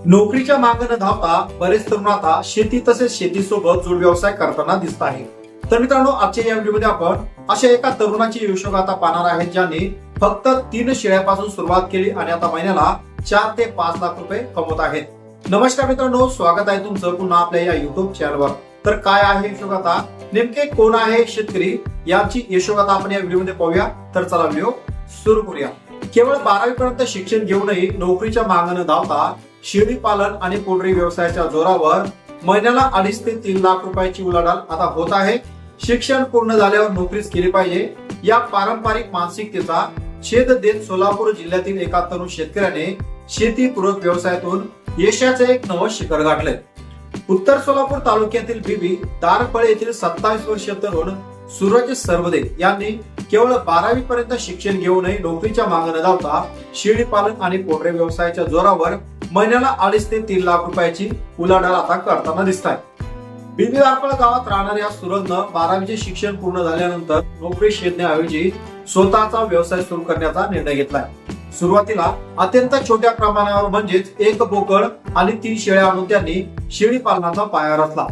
नोकरीच्या मागे न धावता बरेच तरुण आता शेती तसेच शेतीसोबत जोड व्यवसाय करताना दिसत आहे. तर मित्रांनो, आजच्या या व्हिडिओमध्ये आपण अशा एका तरुणाची यशोगाथा पाहणार आहेत ज्यांनी फक्त 3 शेळ्यापासून सुरुवात केली आणि आता महिन्याला 4 ते 5 लाख रुपये कमवत आहेत. नमस्कार मित्रांनो, स्वागत आहे तुमचं पुन्हा आपल्या या युट्यूब चॅनलवर. तर काय आहे यशोगाथा, नेमके कोण आहे शेतकरी, याची यशोगाथा आपण या व्हिडिओमध्ये पाहूया. तर चला व्हिडिओ सुरू करूया. केवळ 12वी पर्यंत शिक्षण घेऊनही नोकरीच्या मागे न धावता शेळी पालन आणि पोल्ट्री व्यवसायाच्या जोरावर महिन्याला 2.5 ते 3 लाख रुपयाची उलाढाल आता होत आहे. शिक्षण पूर्ण झाल्यावर नोकरीच केली पाहिजे या पारंपरिक मानसिकतेचा छेद देत सोलापूर जिल्ह्यातील एका तरुण शेतकऱ्याने शेतीपूरक व्यवसायातून यशाचे एक नवं शिखर गाठले. उत्तर सोलापूर तालुक्यातील बीबी दारपळे येथील 27 वर्षीय तरुण सूरज सरवदे यांनी केवळ 12वी पर्यंत शिक्षण घेऊनही नोकरीच्या मागे न धावता शेळी पालन आणि पोल्ट्री व्यवसायाच्या जोरावर महिन्याला 2.5 ते 3 लाख रुपयाची उलाढाल आता करताना दिसत आहे. बीबी दारपळ गावात राहणाऱ्या सूरजनं 12वीचे शिक्षण पूर्ण झाल्यानंतर नोकरी शोधण्याऐवजी स्वतःचा व्यवसाय सुरू करण्याचा निर्णय घेतलाय. सुरुवातीला अत्यंत छोट्या प्रमाणावर म्हणजेच 1 बोकड आणि 3 शेळ्या आणून त्यांनी शेळी पालनाचा पाया रचला.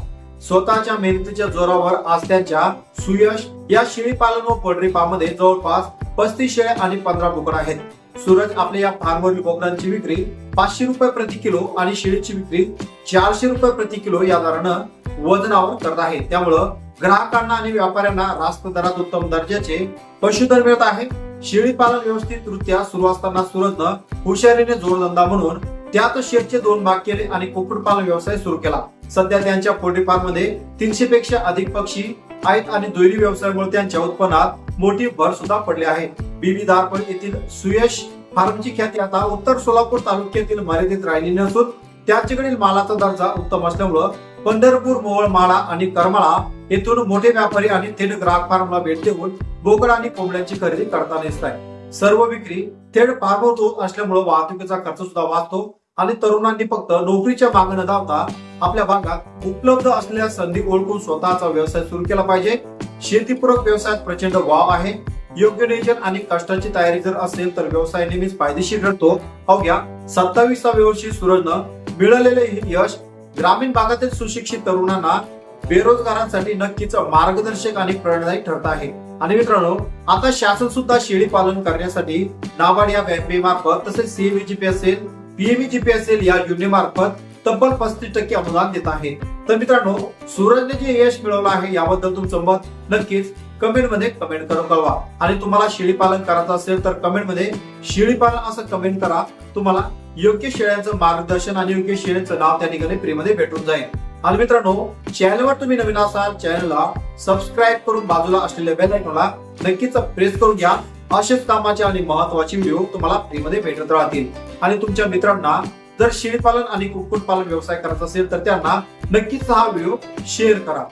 स्वतःच्या मेहनतीच्या जोरावर आज त्यांच्या सुयश या शेळी पालन व पोल्ट्री फार्म मध्ये जवळपास 35 शेळ्या आणि 15 बोकड आहेत. सूरज आपल्या या फार्मवरील बोकडांची विक्री 500 रुपये प्रति किलो आणि शेळीची विक्री 400 रुपये प्रति किलो या दरानं वजनावर करत आहे. त्यामुळं ग्राहकांना आणि व्यापाऱ्यांना रास्त दरात उत्तम दर्जाचे पशुधन मिळत आहे. शेळी पालन व्यवस्थितरित्या सुरू असताना सूरजनं हुशारीने जोडधंदा म्हणून त्यात शेडचे 2 भाग केले आणि कुक्कुटपालन व्यवसाय सुरू केला. सध्या त्यांच्या पोल्ट्री फार्म मध्ये 300 पेक्षा अधिक पक्षी आहेत आणि दुहेरी व्यवसायामुळे त्यांच्या उत्पन्नात मोठी भर सुद्धा पडली आहे. बीबी दारपळ येथील सुयश फार्मची ख्याती आता उत्तर सोलापूर तालुक्यातील मर्यादित राहिली नसून त्याच्याकडील मालाचा दर्जा उत्तम असल्यामुळं पंढरपूर, मोहोळ, माळा आणि करमाळा येथून मोठे व्यापारी आणि थेट ग्राहक फार्मला भेट देऊन बोकड आणि कोंबड्यांची खरेदी करताना दिसत आहे. सर्व विक्री थेट फार्मवर होत असल्यामुळे वाहतुकीचा खर्च सुद्धा वाचतो आणि तरुणांनी फक्त नोकरीच्या मागे न धावता आपल्या भागात उपलब्ध असलेल्या संधी ओळखून स्वतःचा व्यवसाय सुरू केला पाहिजे. शेतीपूरक व्यवसायात प्रचंड वाव आहे. योग्य नियोजन आणि कष्टाची तयारी जर असेल तर व्यवसाय नेहमीच फायदेशीर ठरतो. अवघ्या 27व्या वर्षी सूरजनं मिळालेले हे यश ग्रामीण भागातील सुशिक्षित तरुणांना, बेरोजगारांसाठी नक्कीच मार्गदर्शक आणि प्रेरणादायी ठरत आहे. आणि मित्रांनो, आता शासन सुद्धा शेळी पालन करण्यासाठी नाबार्ड या बँकेमार्फत तसेच CMEGPSL, PMEGPSL या योजनेमार्फत तब्बल 35% अनुदान देत आहे. तर मित्रांनो, सूरजने जे यश मिळवलं आहे याबद्दल तुमचं मत नक्कीच कमेंट मध्ये कमेंट करून कळवा. आणि तुम्हाला शेळी पालन करायचं असेल तर कमेंट मध्ये शेळी पालन असं कमेंट करा. तुम्हाला योग्य शेळ्यांचं मार्गदर्शन आणि योग्य शेळ्यांचं नाव त्या ठिकाणी फ्री मध्ये भेटून जाईल. आणि मित्रांनो, चॅनलवर तुम्ही नवीन असाल चॅनलला सबस्क्राईब करून बाजूला असलेल्या बेल आयकॉनला नक्कीच प्रेस करून घ्या. असेच कामाचे आणि महत्वाचे व्हिडिओ तुम्हाला फ्री मध्ये भेटत राहतील. आणि तुमच्या मित्रांना जर शेळी पालन आणि कुक्कुट पालन व्यवसाय करायचा असेल तर त्यांना नक्कीच हा व्हिडिओ शेअर करा.